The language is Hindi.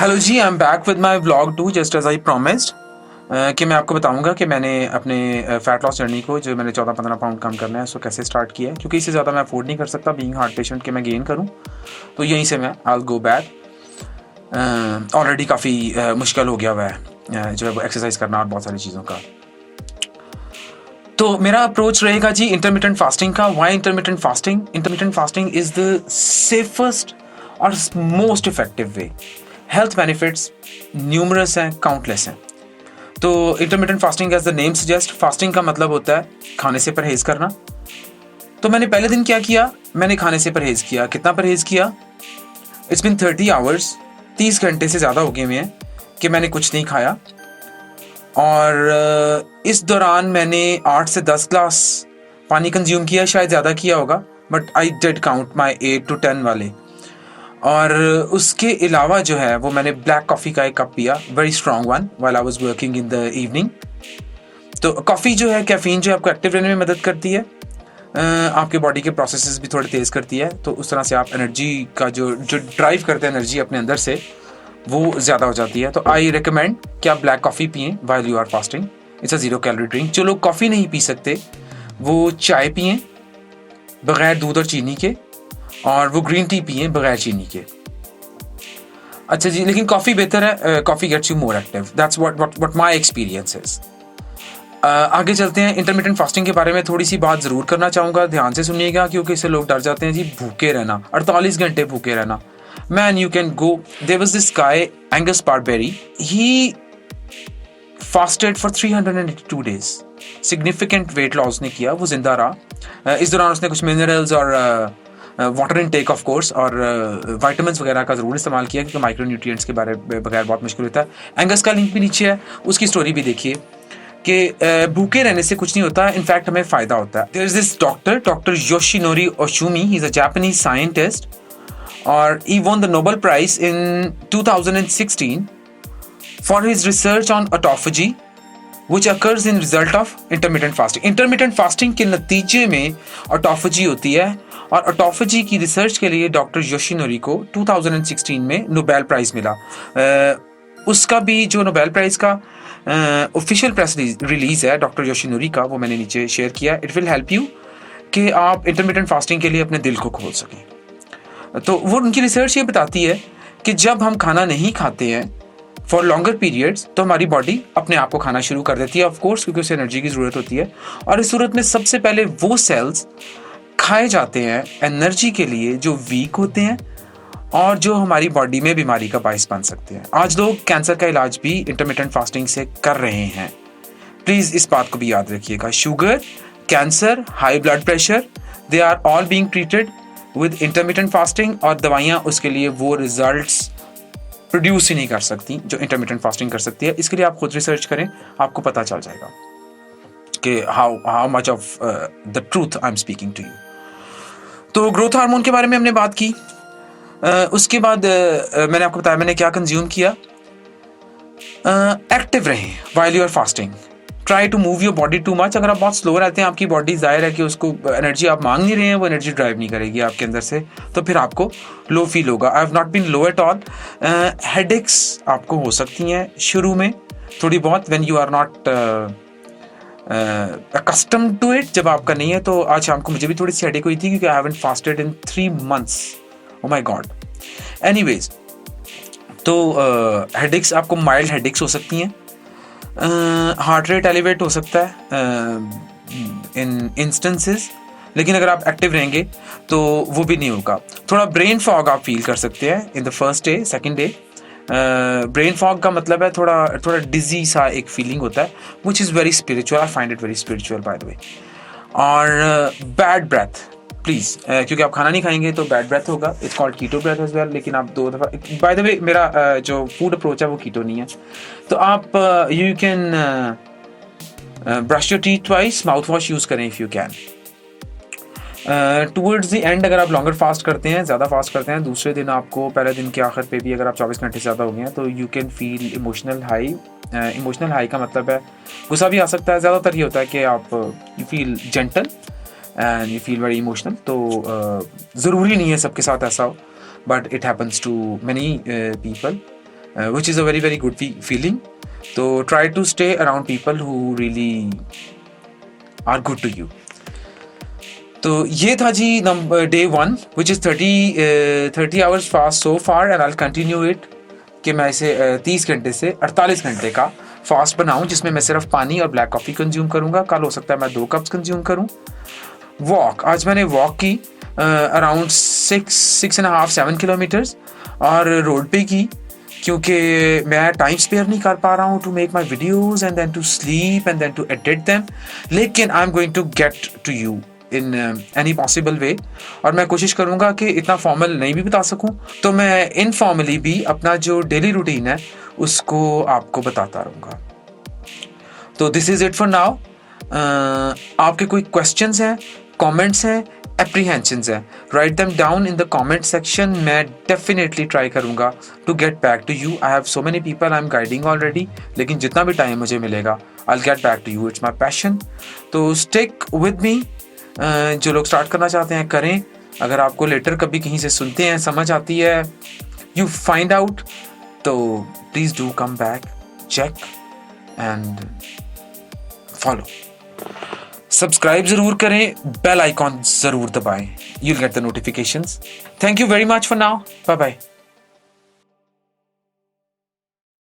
Hello ji, I am back with my vlog 2 just as I promised कि मैं आपको बताऊंगा कि मैंने अपने फ़ैट लॉस जर्नी को, जो मैंने 14-15 पाउंड कम करना है, उसको कैसे स्टार्ट किया है, क्योंकि इससे ज़्यादा मैं अफोर्ड नहीं कर सकता बीइंग हार्ट पेशेंट कि मैं गेन करूं। तो यहीं से मैं I will go back. Already काफ़ी मुश्किल हो गया हुआ है जो है वो एक्सरसाइज करना और बहुत सारी चीज़ों का। तो मेरा अप्रोच रहेगा जी इंटरमिटेंट फास्टिंग का। Why intermittent fasting? Intermittent fasting is the safest और most effective way. Health benefits numerous हैं, काउंटलेस हैं। तो intermittent fasting as the name suggest, fasting का मतलब होता है खाने से परहेज करना। तो मैंने पहले दिन क्या किया, मैंने खाने से परहेज किया। कितना परहेज किया? इट्स बिन 30 आवर्स, 30 घंटे से ज़्यादा हो गए हैं कि मैंने कुछ नहीं खाया। और इस दौरान मैंने 8 से 10 ग्लास पानी कंज्यूम किया, शायद ज़्यादा किया होगा, but I did count my 8 to 10 वाले। और उसके अलावा जो है वो मैंने ब्लैक कॉफ़ी का एक कप पिया, very strong one, while I was working in the evening. तो कॉफ़ी जो है, कैफ़ीन जो है, आपको एक्टिव रहने में मदद करती है, आपके बॉडी के प्रोसेसेस भी थोड़े तेज़ करती है। तो उस तरह से आप एनर्जी का जो ड्राइव करते हैं एनर्जी अपने अंदर से, वो ज़्यादा हो जाती है। तो आई रिकमेंड कि आप ब्लैक कॉफ़ी पिएं while you are fasting. It's a 0 calorie drink. जो लोग कॉफ़ी नहीं पी सकते वो चाय पिएं बग़ैर दूध और चीनी के, और वो ग्रीन टी पिएं बग़ैर चीनी के। अच्छा जी, लेकिन कॉफ़ी बेहतर है, coffee gets you more active. That's what my experience is. आगे चलते हैं। इंटरमिटेंट फास्टिंग के बारे में थोड़ी सी बात ज़रूर करना चाहूँगा, ध्यान से सुनिएगा, क्योंकि इससे लोग डर जाते हैं जी। भूखे रहना, 48 घंटे भूखे रहना, man you can go. There was this guy Angus Barbieri, he fasted for 382 days. Significant weight loss ने किया, वो जिंदा रहा। इस दौरान उसने कुछ मिनरल्स और वाटर इनटेक ऑफ कोर्स और विटामिन्स वगैरह का ज़रूर इस्तेमाल किया, क्योंकि माइक्रो न्यूट्रिएंट्स के बारे में बगैर बहुत मुश्किल होता है। एंगस का लिंक भी नीचे है, उसकी स्टोरी भी देखिए कि भूखे रहने से कुछ नहीं होता, इनफैक्ट हमें फ़ायदा होता है। There is this doctor Yoshinori Ohsumi, he is a Japanese scientist, और he won the Nobel Prize in 2016 for his research on autophagy, which occurs in result of intermittent fasting. Intermittent fasting के नतीजे में autophagy होती है, और autophagy की रिसर्च के लिए डॉक्टर योशिनोरी को 2016 में नोबेल प्राइज़ मिला। उसका भी जो नोबेल प्राइज़ का ऑफिशियल प्रेस रिलीज़ है डॉक्टर योशिनोरी का, वो मैंने नीचे शेयर किया। इट विल हेल्प यू कि आप इंटरमिटेंट फास्टिंग के लिए अपने दिल को खोल सकें। तो वो उनकी रिसर्च ये बताती है कि जब हम खाना नहीं खाते हैं फॉर लॉन्गर पीरियड्स, तो हमारी बॉडी अपने आप को खाना शुरू कर देती है, ऑफ कोर्स, क्योंकि उसे एनर्जी की ज़रूरत होती है। और इस सूरत में सबसे पहले वो सेल्स खाए जाते हैं एनर्जी के लिए जो वीक होते हैं और जो हमारी बॉडी में बीमारी का बायस बन सकते हैं। आज लोग कैंसर का इलाज भी इंटरमिटेंट फास्टिंग से कर रहे हैं। प्लीज़ इस बात को भी याद रखिएगा। Sugar, cancer, high blood pressure, they are all being treated with intermittent fasting, और दवाइयाँ उसके लिए वो रिजल्ट्स प्रोड्यूस ही नहीं कर सकती जो इंटरमिटेंट फास्टिंग कर सकती है। इसके लिए आप खुद रिसर्च करें, आपको पता चल जाएगा कि how much of the truth I am speaking to you. तो ग्रोथ हार्मोन के बारे में हमने बात की। उसके बाद मैंने आपको बताया मैंने क्या कंज्यूम किया। एक्टिव रहें while you are fasting. Try to move your body too much. अगर आप बहुत स्लो रहते हैं, आपकी बॉडी जाहिर है कि उसको एनर्जी आप मांग नहीं रहे हैं, वो एनर्जी ड्राइव नहीं करेगी आपके अंदर से, तो फिर आपको लो फील होगा। I have not been low at all. Headaches आपको हो सकती हैं शुरू में थोड़ी बहुत, when you are not accustomed to it. जब आपका नहीं है, तो आज शाम को मुझे भी थोड़ी सी हेडेक हुई थी, क्योंकि I haven't fasted in 3 months। Oh my god. Anyways, तो हेडेक्स आपको माइल्ड हेडेक्स हो सकती हैं। हार्ट रेट एलिवेट हो सकता है इन इंस्टेंसेस, लेकिन अगर आप एक्टिव रहेंगे तो वो भी नहीं होगा। थोड़ा ब्रेन फॉग आप फील कर सकते हैं in the first day, second day. Brain fog का मतलब है थोड़ा डिजी सा एक फीलिंग होता है, which is very spiritual. I find it very spiritual by the way. और बैड ब्रेथ, प्लीज़, क्योंकि आप खाना नहीं खाएंगे तो बैड ब्रेथ होगा। It's called keto breath as well. लेकिन आप 2 दफ़ा, बाय द वे, मेरा जो फूड अप्रोच है वो कीटो नहीं है। तो आप you can brush your teeth twice, mouth wash use करें if you can. Towards the end अगर आप लॉन्गर फास्ट करते हैं, ज़्यादा फास्ट करते हैं, दूसरे दिन आपको, पहले दिन के आखिर पे भी अगर आप 24 घंटे से ज़्यादा हो गए हैं, तो you can feel emotional high. Emotional high का मतलब है गुस्सा भी आ सकता है। ज़्यादातर ये होता है कि आप you feel gentle and you feel very emotional. तो ज़रूरी नहीं है सबके साथ ऐसा हो, but it happens to many people, which is a very very good feeling. So try to stay around people who really are good to you. तो ये था जी number day 1 which is 30 hours fast so far, and I continue it कि मैं इसे 30 घंटे से 48 घंटे का फास्ट बनाऊं जिसमें मैं सिर्फ पानी और ब्लैक कॉफ़ी कंज्यूम करूंगा। कल हो सकता है मैं 2 कप्स कंज्यूम करूं। वॉक, आज मैंने वॉक की अराउंड 6.5-7 किलोमीटर्स, और रोड पे की क्योंकि मैं टाइम स्पेयर नहीं कर पा रहा हूँ to make my videos and then to sleep and then to edit them. लेकिन I am going to get to you in any possible way, और मैं कोशिश करूँगा कि इतना फॉर्मल नहीं भी बता सकूँ तो मैं इनफॉर्मली भी अपना जो डेली रूटीन है उसको आपको बताता रहूँगा। तो this is it for now. आपके कोई क्वेश्चंस हैं, कमेंट्स हैं, एप्रीहेंशंस हैं, write them down in the comment section. मैं डेफिनेटली ट्राई करूँगा to get back to you. I have so many people I am guiding already, लेकिन जितना भी टाइम मुझे मिलेगा I will get back to you, it's my passion. तो स्टिक विद मी। जो लोग स्टार्ट करना चाहते हैं करें। अगर आपको लेटर कभी कहीं से सुनते हैं समझ आती है, यू फाइंड आउट, तो please do come back, check and follow. Subscribe ज़रूर करें, बेल आइकॉन ज़रूर दबाएं, you will get the notifications. Thank you very much for now, bye bye.